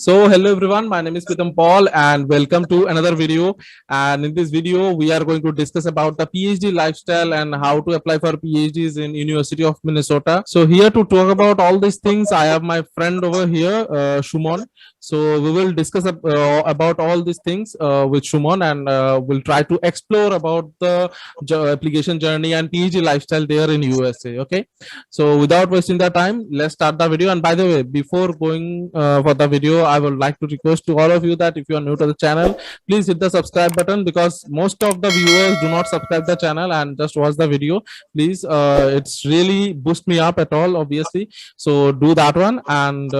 So hello everyone, my name is Pritam Paul and welcome to another video. And in this video, we are going to discuss about the PhD lifestyle and how to apply for PhDs in University of Minnesota. So here to talk about all these things, I have my friend over here, Suman. So we will discuss about all these things with Suman and we'll try to explore about the application journey and PhD lifestyle there in USA. Okay. So without wasting the time, let's start the video. And by the way, before going for the video, I would like to request to all of you that if you are new to the channel, please hit the subscribe button because most of the viewers do not subscribe the channel and just watch the video. Please, it's really boost me up at all, obviously. So do that one and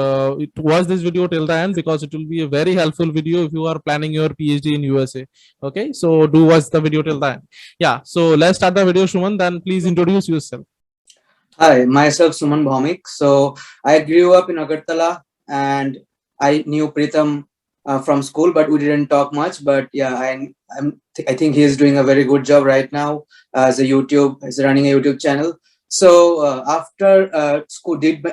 watch this video till the end because it will be a very helpful video if you are planning your PhD in USA. Okay, so do watch the video till the end. Yeah, so let's start the video, Shuman. Then please introduce yourself. Hi, myself Suman. So I grew up in Agartala and I knew Pritam from school, but we didn't talk much. But yeah, I think he is doing a very good job right now as he's running a YouTube channel. So after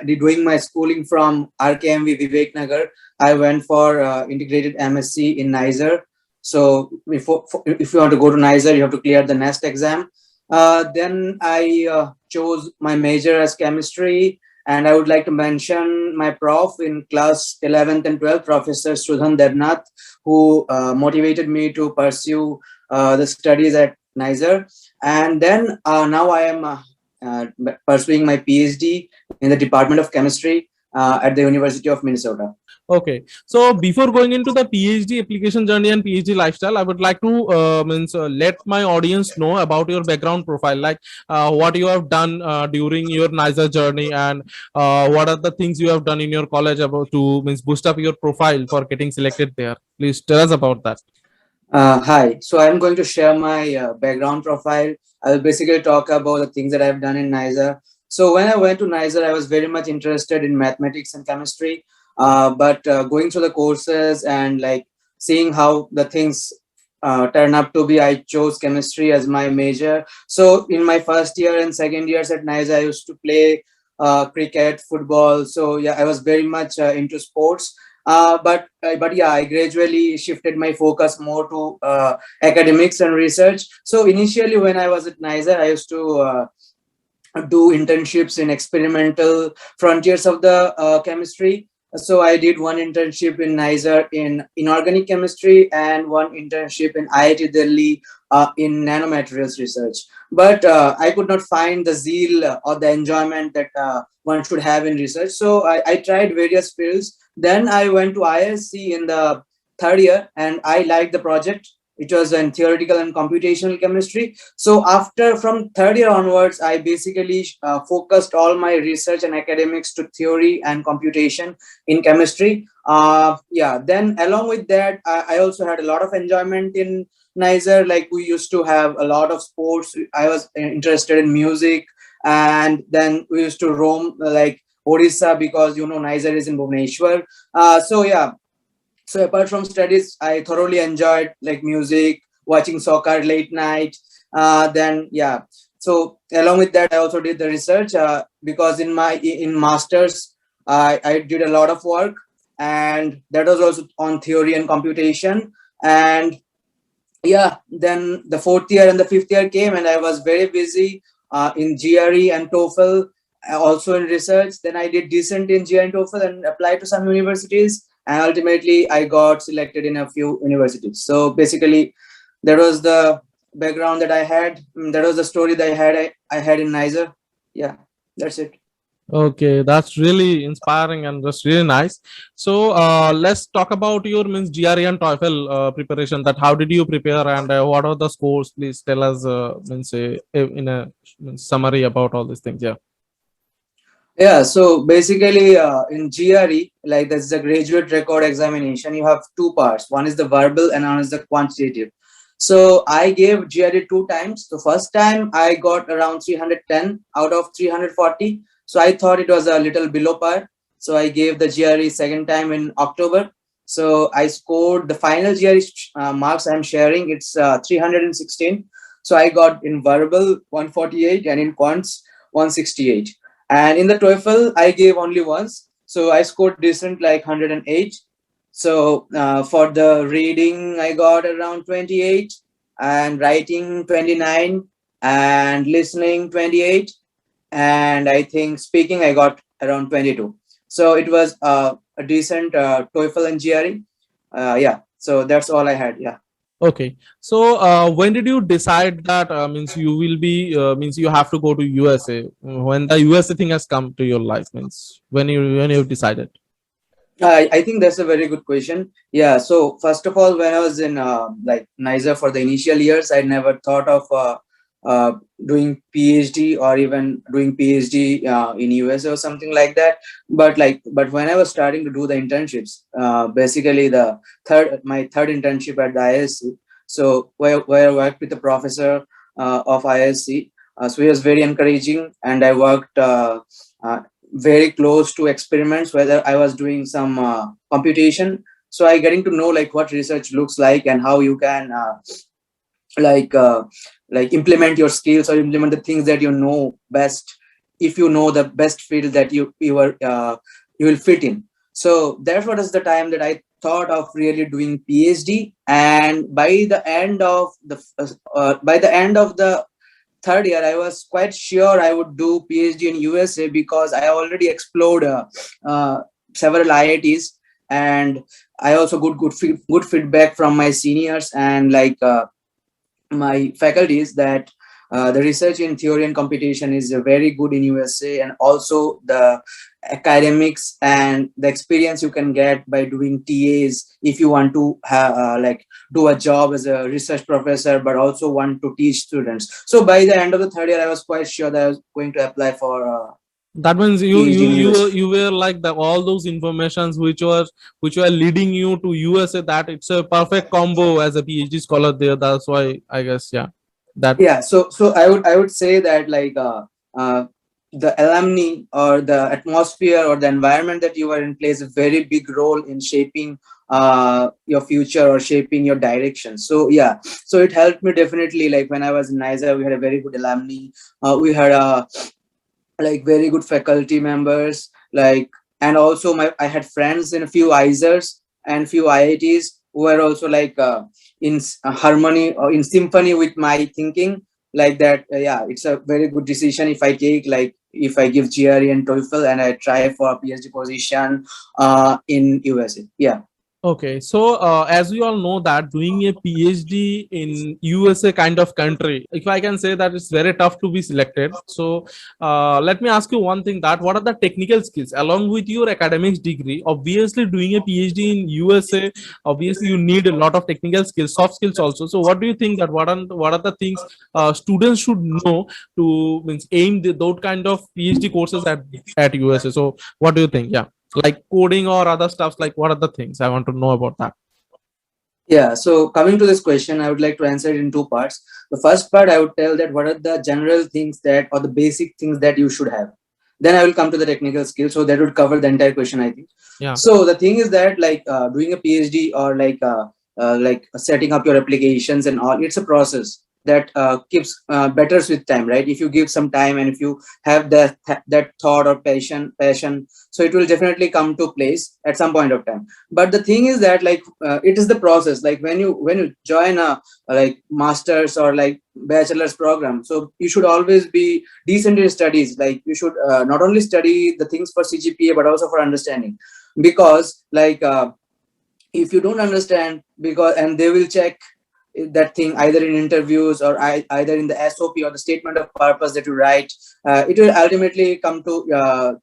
doing my schooling from RKMV Vivek Nagar, I went for integrated MSc in Nizer. So if you want to go to Nizer, you have to clear the NEST exam. Then I chose my major as chemistry, and I would like to mention my prof in class 11th and 12th, Professor Sudhan Debnath, who motivated me to pursue the studies at Nizer. And then now I am pursuing my PhD in the Department of Chemistry at the University of Minnesota. Okay, so before going into the PhD application journey and PhD lifestyle, I would like to let my audience know about your background profile, like what you have done during your NISA journey, and what are the things you have done in your college about to boost up your profile for getting selected there. Please tell us about that. Hi, so I'm going to share my background profile. I'll basically talk about the things that I've done in NISA. So when I went to NISA, I was very much interested in mathematics and chemistry. But going through the courses and like seeing how the things turn up to be, I chose chemistry as my major. So in my first year and second years at NISA, I used to play cricket, football. So yeah, I was very much into sports. But yeah, I gradually shifted my focus more to academics and research. So initially, when I was at NISA, I used to do internships in experimental frontiers of the chemistry. So I did one internship in NISA in inorganic chemistry and one internship in IIT Delhi in nanomaterials research. But I could not find the zeal or the enjoyment that one should have in research. So I tried various fields. Then I went to ISC in the third year and I liked the project. It was in theoretical and computational chemistry. So after from third year onwards, I basically focused all my research and academics to theory and computation in chemistry. Yeah. Then along with that, I also had a lot of enjoyment in NISA. Like we used to have a lot of sports. I was interested in music, and then we used to roam like Odisha because NISA is in Bhubaneswar. So yeah. So apart from studies, I thoroughly enjoyed like music, watching soccer late night. Then yeah. So along with that, I also did the research because in masters, I did a lot of work, and that was also on theory and computation. And yeah, then the fourth year and the fifth year came, and I was very busy in GRE and TOEFL, also in research. Then I did decent in GRE and TOEFL and applied to some universities, and ultimately I got selected in a few universities. So basically, that was the background that I had. That was the story that I had in NISA. Yeah, that's it. Okay, that's really inspiring and that's really nice. So let's talk about your GRE and TOEFL preparation. That how did you prepare and what are the scores? Please tell us in a summary about all these things. Yeah. Yeah, so basically in GRE, like that's the graduate record examination, you have two parts. One is the verbal and one is the quantitative. So I gave GRE two times. The first time I got around 310 out of 340. So I thought it was a little below par. So I gave the GRE second time in October. So I scored the final GRE marks I'm sharing. It's 316. So I got in verbal 148 and in quants 168. And in the TOEFL, I gave only once. So I scored decent like 108. So for the reading, I got around 28, and writing 29, and listening 28, and I think speaking I got around 22. So it was a decent TOEFL and GRE. Yeah, so that's all I had. Yeah. Okay. So when did you decide that means you will be means you have to go to USA? When the USA thing has come to your life, means when you decided? I think that's a very good question. Yeah. So first of all, when I was in like NISA for the initial years, I never thought of uh, doing PhD or even doing PhD in USA or something like that. But when I was starting to do the internships, basically my third internship at the ISC. So where I worked with the professor of ISC. So he was very encouraging, and I worked. Uh, very close to experiments whether I was doing some computation. So I getting to know like what research looks like and how you can like uh, like implement your skills or implement the things that you know best, if you know the best field that you will fit in. So that was the time that I thought of really doing PhD. And by the end of the third year, I was quite sure I would do PhD in USA, because I already explored several IITs, and I also good feedback from my seniors and my faculties that the research in theory and computation is very good in USA, and also the academics and the experience you can get by doing TAs if you want to do a job as a research professor, but also want to teach students. So by the end of the third year, I was quite sure that I was going to apply for That means PhD in USA. you were like the all those informations which were leading you to USA, that it's a perfect combo as a PhD scholar there. That's why I guess, yeah, that. Yeah, so I would say that uh, the alumni or the atmosphere or the environment that you are in plays a very big role in shaping your future or shaping your direction. So yeah, so it helped me definitely. Like when I was in NISA, we had a very good alumni. We had very good faculty members, and also my I had friends in a few ISers and few IITs who were also harmony or in symphony with my thinking, like that. Yeah, it's a very good decision if I take, like, if I give GRE and TOEFL and I try for a PhD position in USA. Yeah. Okay, so as we all know that doing a PhD in USA kind of country, if I can say that it's very tough to be selected. So let me ask you one thing: that what are the technical skills along with your academics degree? Obviously, doing a PhD in USA, obviously you need a lot of technical skills, soft skills also. So what do you think that what are the things students should know to means aim those kind of PhD courses at USA? So what do you think? Yeah, like coding or other stuffs, like what are the things I want to know about that? Yeah, so coming to this question, I would like to answer it in two parts. The first part, I would tell that what are the general things that, or the basic things that you should have. Then I will come to the technical skills. So that would cover the entire question, I think. Yeah. So the thing is that doing a PhD or setting up your applications and all, it's a process that keeps betters with time, right? If you give some time and if you have that thought or passion, so it will definitely come to place at some point of time. But the thing is that it is the process. Like when you join a masters or like bachelor's program, so you should always be decent in studies. Like you should not only study the things for CGPA but also for understanding, because if you don't understand, because and they will check that thing either in interviews or either in the SOP or the statement of purpose that you write, it will ultimately come to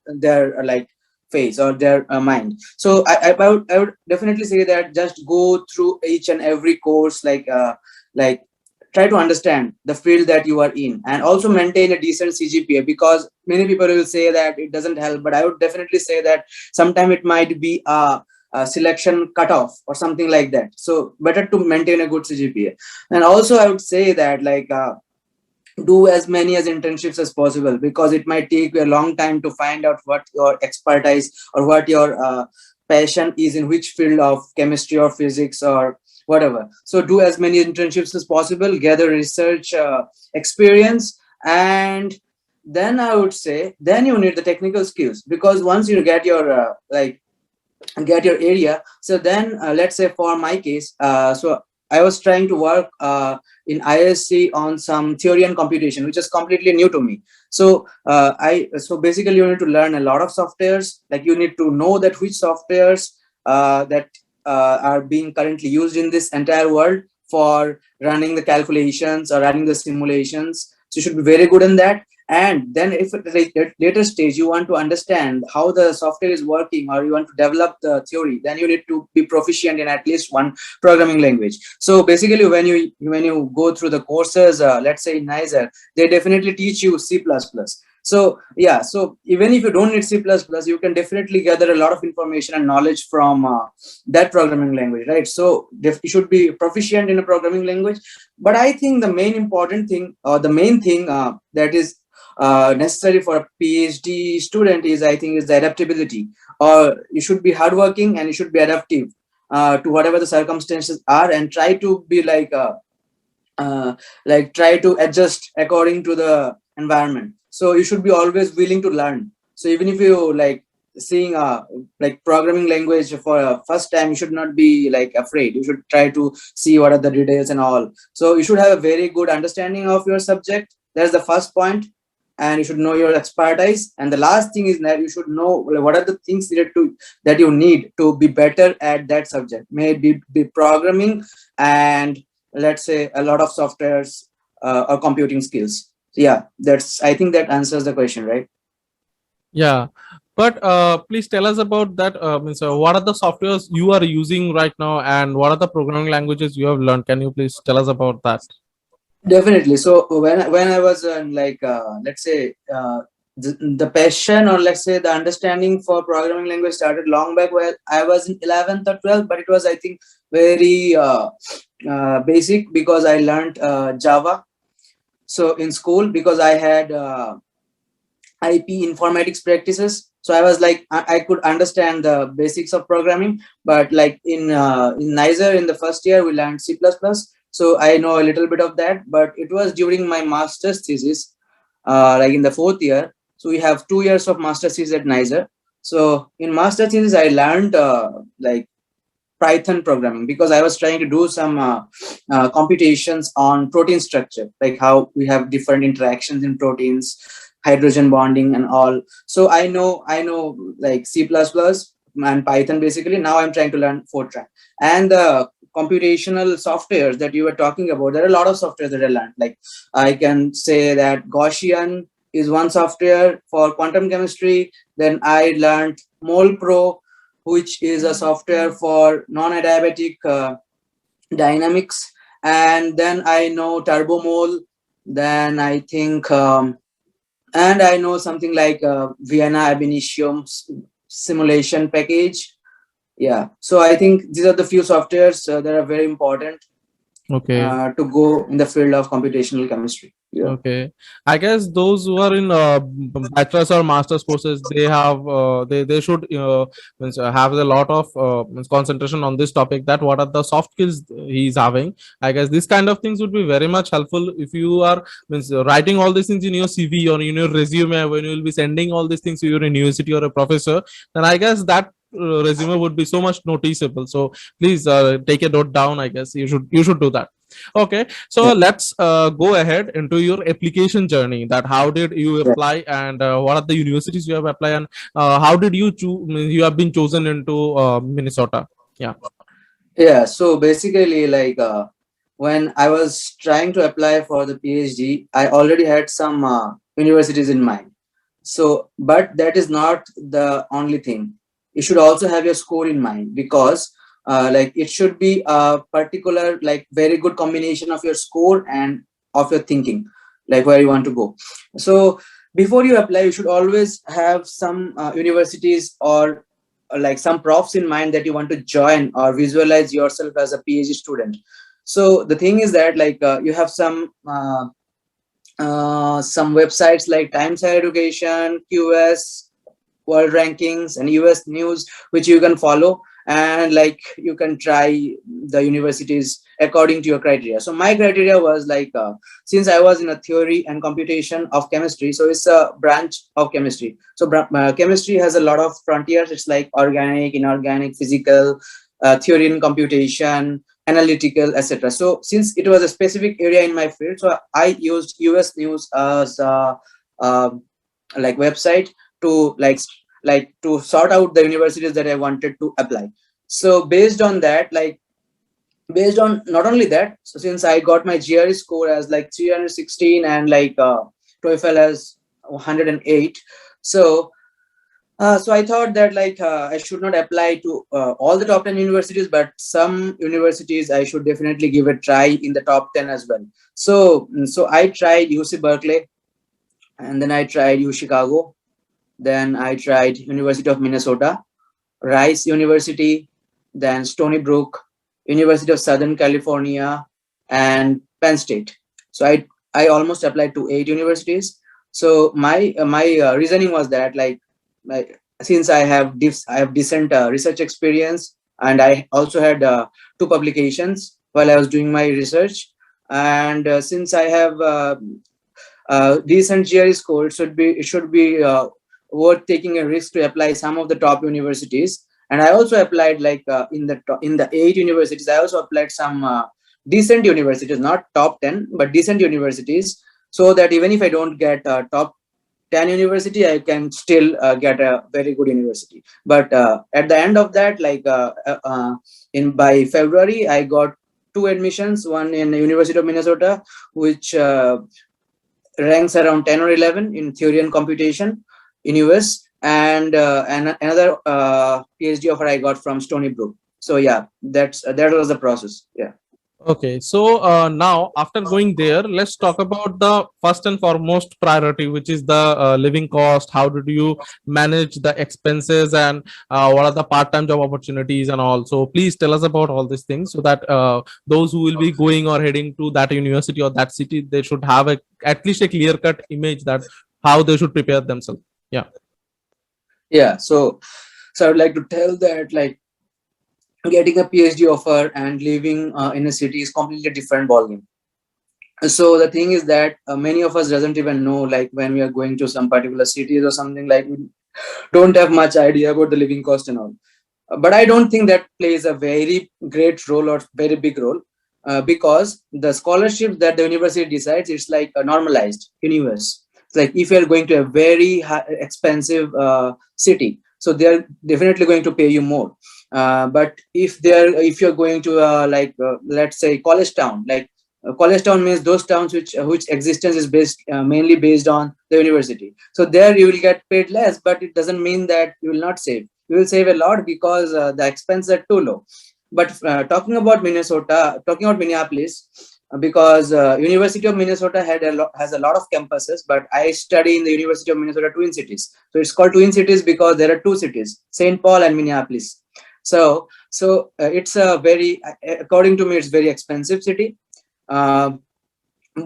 their face or their mind. So I would definitely say that just go through each and every course, like try to understand the field that you are in, and also maintain a decent CGPA, because many people will say that it doesn't help, but I would definitely say that sometimes it might be a selection cutoff or something like that. So better to maintain a good CGPA. And also I would say that do as many as internships as possible, because it might take you a long time to find out what your expertise or what your passion is in which field of chemistry or physics or whatever. So do as many internships as possible, gather research experience, and then I would say then you need the technical skills, because once you get your get your area. So then let's say for my case, so I was trying to work in ISC on some theory and computation, which is completely new to me. So so basically you need to learn a lot of softwares. Like you need to know that which softwares that are being currently used in this entire world for running the calculations or running the simulations. So you should be very good in that. And then if at a later stage you want to understand how the software is working, or you want to develop the theory, then you need to be proficient in at least one programming language. So basically when you go through the courses, let's say in NISER, they definitely teach you C++. So yeah, so even if you don't need C++, you can definitely gather a lot of information and knowledge from that programming language, right? So you should be proficient in a programming language. But I think the main important thing, or the main thing that is necessary for a PhD student is, I think, is the adaptability. Or you should be hardworking and you should be adaptive to whatever the circumstances are, and try to be try to adjust according to the environment. So you should be always willing to learn. So even if you seeing like programming language for a first time, you should not be like afraid. You should try to see what are the details and all. So you should have a very good understanding of your subject. That's the first point. And you should know your expertise. And the last thing is that you should know what are the things that you need to be better at that subject. Be programming, and let's say a lot of softwares or computing skills. So yeah, I think that answers the question, right? Yeah, but please tell us about that. Means, what are the softwares you are using right now, and what are the programming languages you have learned? Can you please tell us about that? Definitely. So when I was let's say the passion, or let's say the understanding for programming language started long back when I was in 11th or 12th, but it was, I think, very basic, because I learned Java. So in school, because I had IP informatics practices, so I was like I could understand the basics of programming. But like in NISER, in the first year we learned C++, so I know a little bit of that. But it was during my master's thesis, like in the fourth year. So we have 2 years of master's thesis at NISER. So in master's thesis I learned like Python programming, because I was trying to do some computations on protein structure, like how we have different interactions in proteins, hydrogen bonding and all. So I know like C++ and Python basically. Now I'm trying to learn Fortran. And the computational softwares that you were talking about, there are a lot of softwares that I learned. Like I can say that Gaussian is one software for quantum chemistry. Then I learned MolPro, which is a software for non-adiabatic dynamics. And then I know TurboMol. Then I think, and I know something like Vienna ab initio simulation package. Yeah. So I think these are the few softwares that are very important Okay. to go in the field of computational chemistry. Yeah. Okay, I guess those who are in bachelor's or master's courses, they have they should means, have a lot of means concentration on this topic. That what are the soft skills he's having. I guess this kind of things would be very much helpful if you are means writing all these things in your CV or in your resume when you will be sending all these things to your university or a professor. Then I guess that resume would be so much noticeable. So please take a note down. I guess you should do that. Okay, so Yeah. let's go ahead into your application journey. That how did you Yeah. apply, and what are the universities you have applied, and how did you choose? You have been chosen into Minnesota. Yeah. Yeah. So basically, like when I was trying to apply for the PhD, I already had some universities in mind. So, but that is not the only thing. You should also have your score in mind, because like it should be a particular, like very good combination of your score and of your thinking, like where you want to go. So before you apply, you should always have some universities, or like some profs in mind that you want to join or visualize yourself as a PhD student. So the thing is that like you have some websites like Times Higher Education, QS, World Rankings, and US News, which you can follow. and like you can try the universities according to your criteria. So my criteria was like, since I was in a theory and computation of chemistry, so it's a branch of chemistry. So chemistry has a lot of frontiers. It's like organic, inorganic, physical, theory and computation, analytical, etc. So since it was a specific area in my field, so I used US News as uh, like website to to sort out the universities that I wanted to apply. So based on that, like based on not only that, so since I got my GRE score as like 316 and like TOEFL as 108, so so I thought that like I should not apply to all the top 10 universities, but some universities I should definitely give a try in the top 10 as well. So I tried UC Berkeley, and then I tried U Chicago, then I tried University of Minnesota, Rice University, then Stony Brook, University of Southern California, and Penn State. So I almost applied to 8 universities. So my reasoning was that like since I have decent research experience, and I also had 2 publications while I was doing my research, and since I have decent GRE score, it should be worth taking a risk to apply some of the top universities. And I also applied like in the 8 universities. I also applied some decent universities, not top 10, but decent universities, so that even if I don't get top 10 university, I can still get a very good university. But at the end of that, in by February, I got 2 admissions, one in the University of Minnesota, which ranks around 10 or 11 in theory and computation in US, and another PhD offer I got from Stony Brook. So yeah, that was the process. Yeah. Okay, so now after going there, let's talk about the first and foremost priority, which is the living cost. How did you manage the expenses, and what are the part-time job opportunities and all? So please tell us about all these things, so that those who will be going or heading to that university or that city, they should have at least a clear-cut image that how they should prepare themselves. Yeah. Yeah. So I would like to tell that like getting a PhD offer and living in a city is completely different ballgame. So the thing is that many of us doesn't even know, like when we are going to some particular cities or something, like we don't have much idea about the living cost and all. But I don't think that plays a very great role or very big role, because the scholarship that the university decides, it's like a normalized universe. It's like if you're going to a very expensive city, so they're definitely going to pay you more. But if you're going to let's say college town, like college town means those towns which existence is based mainly based on the university. So there you will get paid less, but it doesn't mean that you will not save. You will save a lot because the expenses are too low. But talking about Minneapolis, because University of Minnesota has a lot of campuses, but I study in the University of Minnesota Twin Cities. So it's called Twin Cities because there are 2 cities, St. Paul and Minneapolis. So it's a very, according to me, it's very expensive city. Uh,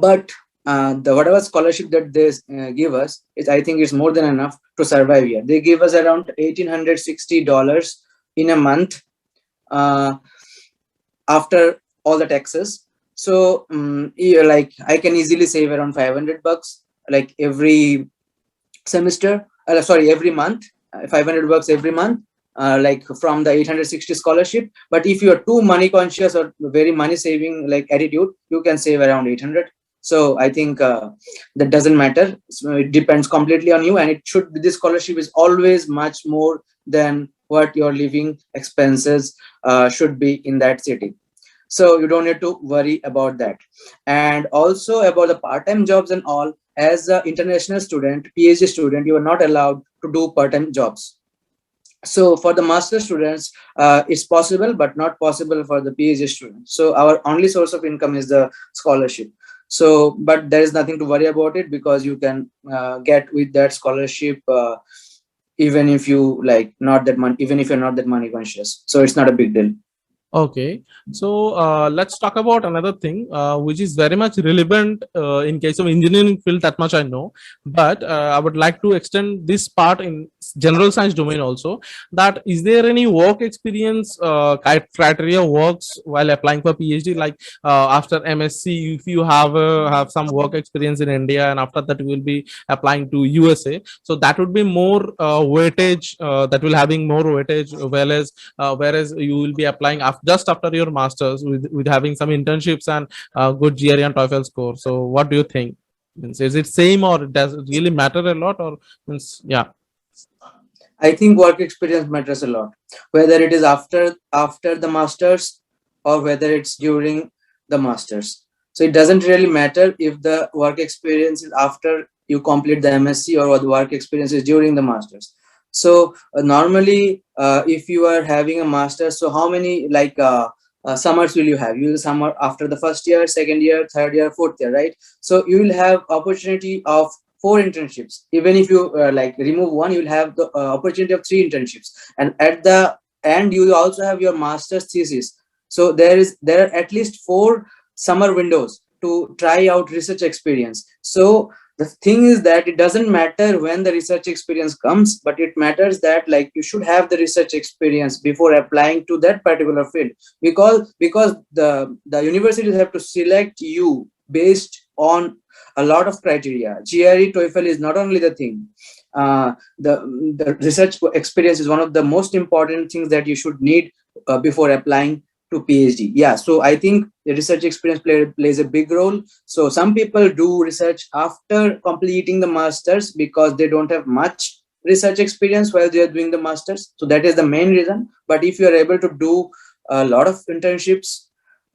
but the whatever scholarship that they give us is, I think, is more than enough to survive here. They give us around $1,860 in a month after all the taxes. So like I can easily save around $500 like every semester. Sorry, every month. $500 every month. Like from the 860 scholarship. But if you are too money conscious or very money saving like attitude, you can save around 800. So I think that doesn't matter. So it depends completely on you, and it should be, this scholarship is always much more than what your living expenses should be in that city. So you don't need to worry about that. And also about the part-time jobs and all, as an international student, PhD student, you are not allowed to do part-time jobs. So for the master students, it's possible, but not possible for the PhD students. So our only source of income is the scholarship. So, but there is nothing to worry about it, because you can get with that scholarship even if you like not that money, even if you're not that money conscious. So it's not a big deal. Okay, so let's talk about another thing, which is very much relevant in case of engineering field. That much I know, but I would like to extend this part in general science domain also. That is there any work experience criteria works while applying for PhD? Like after MSc, if you have some work experience in India, and after that you will be applying to USA, so that would be more weightage. That will having more weightage, whereas you will be applying just after your masters with having some internships and good GRE and TOEFL score. So what do you think? Means, is it same or does it really matter a lot? Or means, yeah. I think work experience matters a lot, whether it is after the masters or whether it's during the masters. So it doesn't really matter if the work experience is after you complete the MSc or the work experience is during the masters. So normally, if you are having a master's, so how many summers will you have? You will summer after the first year, second year, third year, fourth year, right? So you will have opportunity of four internships. Even if you remove one, you will have the opportunity of three internships, and at the end you will also have your master's thesis. So there are at least four summer windows to try out research experience. So the thing is that it doesn't matter when the research experience comes, but it matters that like you should have the research experience before applying to that particular field, because the universities have to select you based on a lot of criteria. GRE TOEFL is not only the thing. The research experience is one of the most important things that you should need before applying to PhD. Yeah, so I think the research experience plays a big role. So some people do research after completing the masters because they don't have much research experience while they are doing the masters. So that is the main reason. But if you are able to do a lot of internships,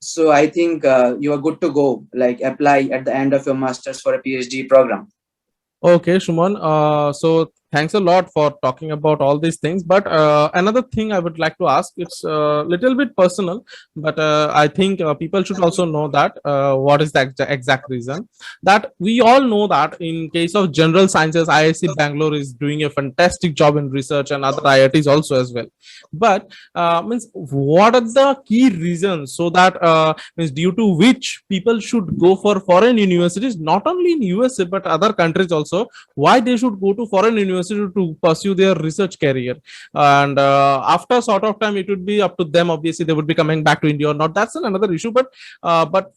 so I think you are good to go, like apply at the end of your masters for a PhD program. Okay, Shuman. So thanks a lot for talking about all these things. But another thing I would like to ask, it's a little bit personal, but I think people should also know that what is the exact reason that we all know that in case of general sciences, IIC Bangalore is doing a fantastic job in research and other IITs also as well. But means what are the key reasons so that means due to which people should go for foreign universities, not only in USA but other countries also, why they should go to foreign university to pursue their research career, and after sort of time it would be up to them, obviously they would be coming back to India or not, that's another issue. But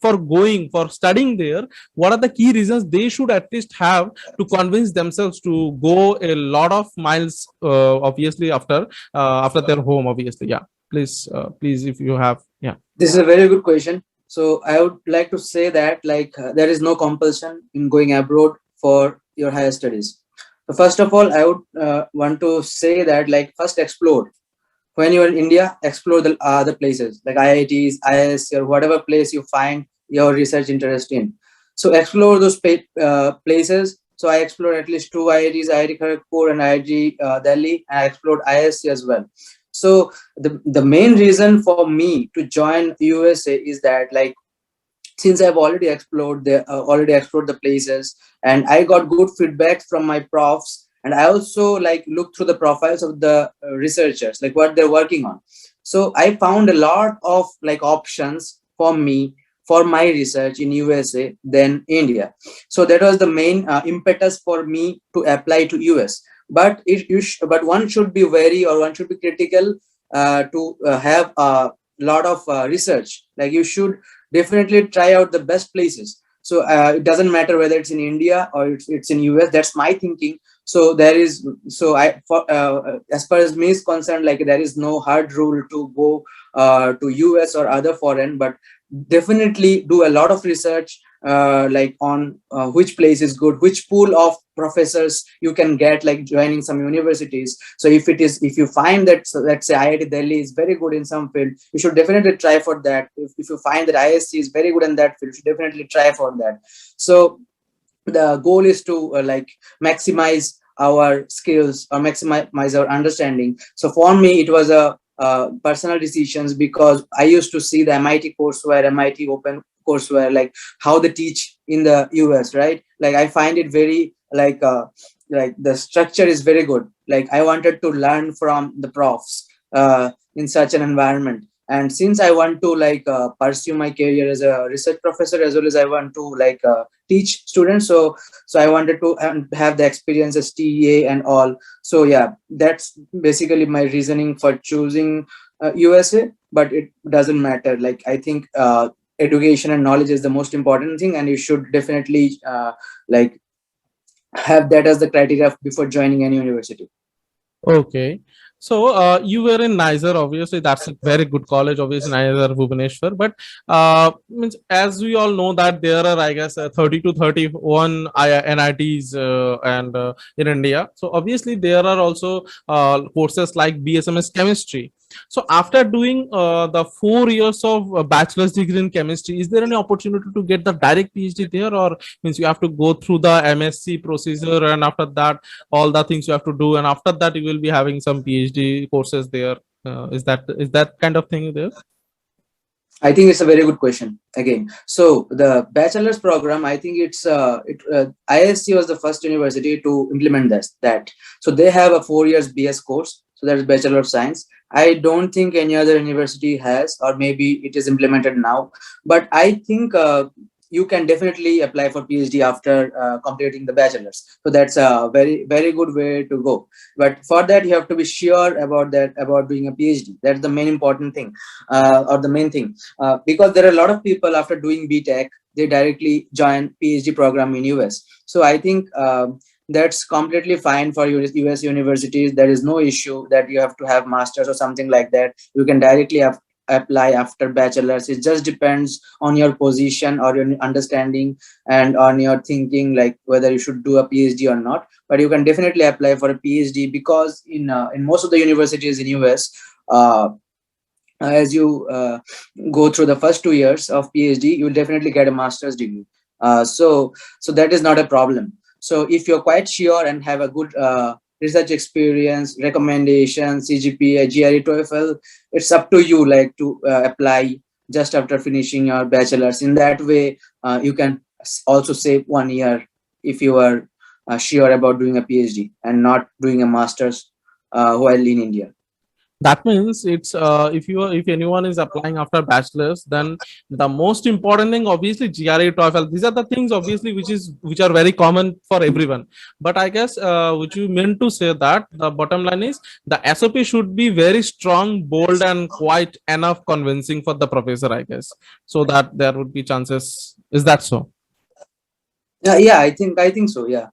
for going for studying there, what are the key reasons they should at least have to convince themselves to go a lot of miles, obviously after their home, obviously. Yeah, please if you have. Yeah. This is a very good question. So I would like to say that there is no compulsion in going abroad for your higher studies. So first of all, I would want to say that first explore. When you are in India, explore the other places like IITs, IISc, or whatever place you find your research interest in. So explore those places. So I explored at least two IITs, IIT Kharagpur and IIT Delhi, and I explored IISc as well. So the main reason for me to join USA is that since I've already explored the places, and I got good feedback from my profs, and I also looked through the profiles of the researchers, like what they're working on. So I found a lot of options for me for my research in USA than India. So that was the main impetus for me to apply to US. But but one should be wary, or one should be critical to have a lot of research. Like you should definitely try out the best places. So it doesn't matter whether it's in India or it's in US. That's my thinking. So there is, so I for as far as me is concerned, there is no hard rule to go to US or other foreign, but definitely do a lot of research on which place is good, which pool of professors you can get joining some universities. So if you find that, so let's say IIT Delhi is very good in some field, you should definitely try for that. If you find that ISC is very good in that field, you should definitely try for that. So the goal is to maximize our skills or maximize our understanding. So for me it was a personal decisions, because I used to see the MIT courseware, MIT open courseware, how they teach in the US, right? I find it very the structure is very good. I wanted to learn from the profs in such an environment. And since I want to pursue my career as a research professor, as well as I want to teach students, so I wanted to have the experience as TEA and all. So yeah, that's basically my reasoning for choosing USA. But it doesn't matter. Like, I think education and knowledge is the most important thing, and you should definitely like have that as the criteria before joining any university. Okay. So you were in Niger, obviously that's a very good college, obviously Niger, Bhubaneswar. But means as we all know that there are, I guess, 30 to 31 NITs and in India. So obviously there are also courses like BSMS chemistry. So after doing the 4 years of bachelor's degree in chemistry, is there any opportunity to get the direct PhD there, or means you have to go through the MSc procedure and after that all the things you have to do, and after that you will be having some PhD courses there? Is that kind of thing there? I think it's a very good question again. So the bachelor's program, I think ISC was the first university to implement this. That so they have a 4 years BS course. So that is Bachelor of Science. I don't think any other university has, or maybe it is implemented now. But I think you can definitely apply for PhD after completing the bachelor's. So that's a very very good way to go. But for that, you have to be sure about doing a PhD. That's the main important thing, or the main thing, because there are a lot of people after doing BTech, they directly join PhD program in US. So I think that's completely fine for US universities. There is no issue that you have to have masters or something like that. You can directly apply after bachelor's. It just depends on your position or your understanding and on your thinking, like whether you should do a PhD or not. But you can definitely apply for a PhD, because in most of the universities in US, as you go through the first 2 years of PhD, you will definitely get a master's degree. So that is not a problem. So if you're quite sure and have a good research experience, recommendation, CGPA, GRE, TOEFL, it's up to you, like, to apply just after finishing your bachelor's. In that way, you can also save 1 year if you are sure about doing a PhD and not doing a master's while in India. That means it's if anyone is applying after bachelor's, then the most important thing obviously GRE, TOEFL, these are the things obviously which are very common for everyone. But I guess which you meant to say that the bottom line is the SOP should be very strong, bold, and quite enough convincing for the professor, I guess, so that there would be chances. Is that so? Yeah, I think so. Yeah,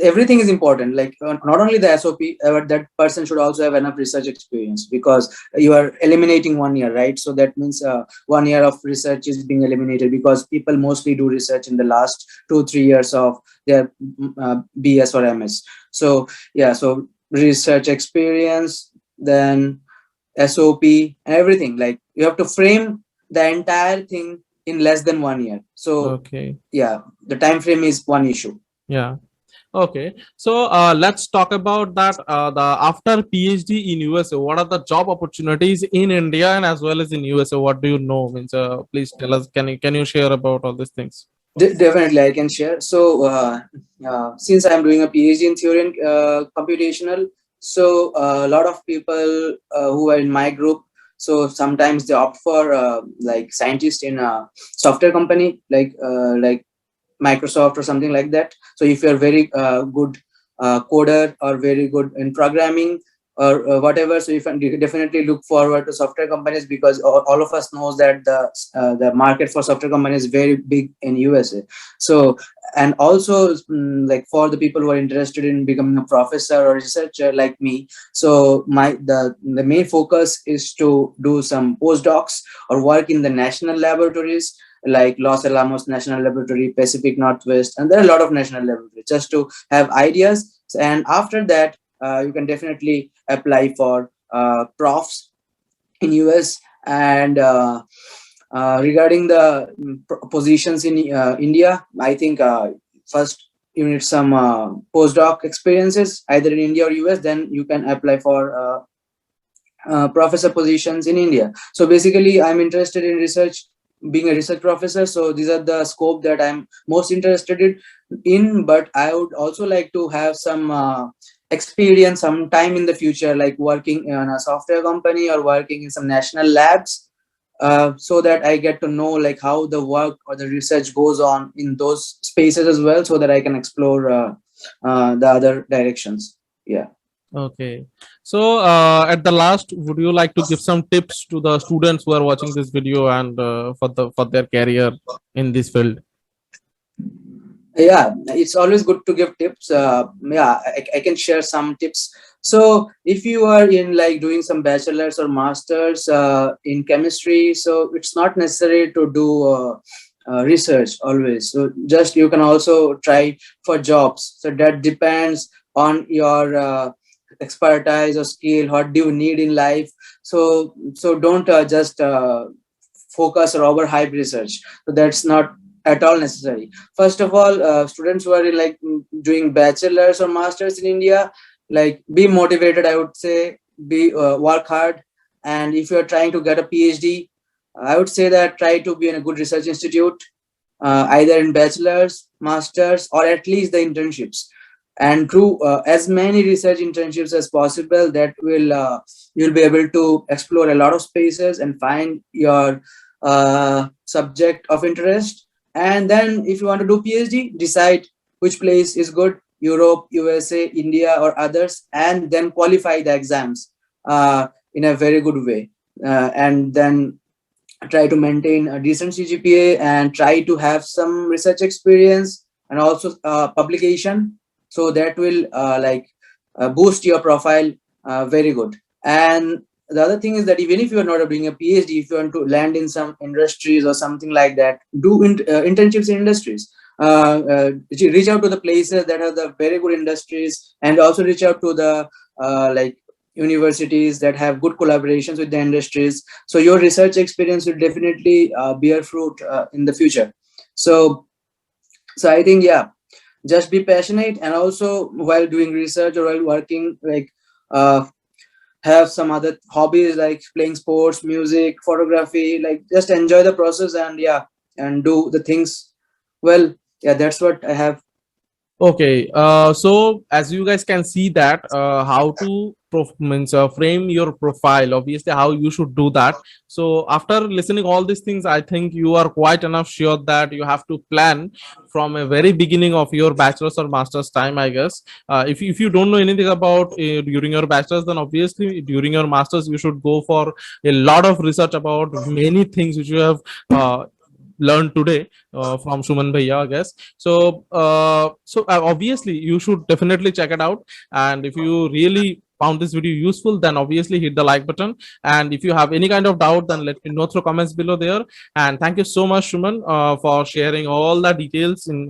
everything is important. Like, not only the SOP, but that person should also have enough research experience, because you are eliminating 1 year, right? So that means 1 year of research is being eliminated, because people mostly do research in the last 2-3 years of their BS or MS. So yeah, so research experience, then SOP, and everything. Like, you have to frame the entire thing in less than 1 year. So Okay. yeah, the time frame is one issue. Yeah. Okay, so let's talk about that. The after PhD in USA, what are the job opportunities in India and as well as in USA? What do you know? Means, please tell us. Can you share about all these things? Definitely, I can share. So, since I'm doing a PhD in theory and computational, so a lot of people who are in my group, so sometimes they opt for like scientists in a software company, like Microsoft or something like that. So if you're very good coder or very good in programming or whatever, so you can definitely look forward to software companies, because all of us knows that the market for software companies is very big in USA. So, and also like for the people who are interested in becoming a professor or researcher like me, so the main focus is to do some postdocs or work in the national laboratories, like Los Alamos National Laboratory, Pacific Northwest, and there are a lot of national laboratories, just to have ideas. And after that, you can definitely apply for profs in US. And regarding the positions in India, I think first you need some postdoc experiences either in India or US. Then you can apply for professor positions in India. So basically, I'm interested in research, being a research professor. So these are the scope that I'm most interested in. But I would also like to have some experience some time in the future, like working in a software company or working in some national labs. so that I get to know like how the work or the research goes on in those spaces as well, so that I can explore the other directions. Yeah. Okay. So at the last, would you like to give some tips to the students who are watching this video and for their career in this field? Yeah, it's always good to give tips. Yeah, I can share some tips. So if you are in like doing some bachelor's or master's in chemistry, so it's not necessary to do research always. So just you can also try for jobs. So that depends on your expertise or skill. What do you need in life? So don't just focus or overhype research. So that's not at all necessary. First of all, students who are in, like doing bachelor's or masters in India, like be motivated. I would say be work hard, and if you are trying to get a PhD, I would say that try to be in a good research institute, either in bachelor's, masters, or at least the internships. And through as many research internships as possible, that will you'll be able to explore a lot of spaces and find your subject of interest. And then if you want to do PhD, decide which place is good: Europe, USA, India, or others, and then qualify the exams in a very good way. And then try to maintain a decent CGPA and try to have some research experience and also publication. So that will boost your profile very good. And the other thing is that even if you are not doing a PhD, if you want to land in some industries or something like that, do internships in industries. Reach out to the places that have the very good industries, and also reach out to the like universities that have good collaborations with the industries. So your research experience will definitely bear fruit in the future. So I think, yeah, just be passionate, and also while doing research or while working, like have some other hobbies like playing sports, music, photography. Like just enjoy the process, and yeah, and do the things well. Yeah, that's what I have. Okay, so as you guys can see that how to frame your profile, obviously how you should do that. So after listening all these things, I think you are quite enough sure that you have to plan from a very beginning of your bachelor's or master's time, I guess. If you don't know anything about during your bachelor's, then obviously during your master's you should go for a lot of research about many things which you have learned today from Suman Bhaiya, I guess. So obviously you should definitely check it out. And if you really found this video useful, then obviously hit the like button. And if you have any kind of doubt, then let me know through comments below there. And thank you so much, Suman, for sharing all the details in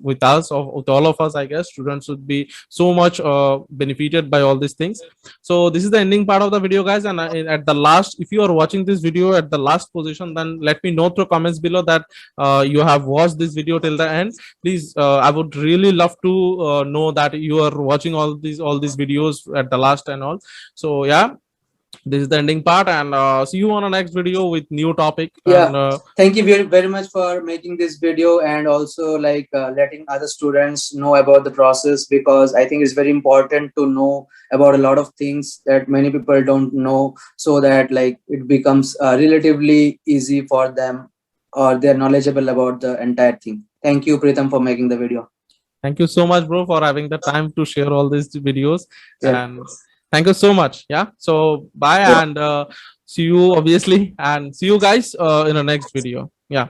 with us, with all of us. I guess students would be so much benefited by all these things. So this is the ending part of the video, guys. And at the last, if you are watching this video at the last position, then let me know through comments below that you have watched this video till the end. Please, I would really love to know that you are watching all these videos at the last and all. So yeah, this is the ending part, and see you on the next video with new topic. Yeah, And thank you very, very much for making this video, and also like letting other students know about the process, because I think it's very important to know about a lot of things that many people don't know, so that like it becomes relatively easy for them, or they're knowledgeable about the entire thing. Thank you, Pritam, for making the video. thank you so much, bro, for having the time to share all these videos. Yeah. And thank you so much. Yeah, so bye, Yeah. and see you obviously, and see you guys in the next video. Yeah.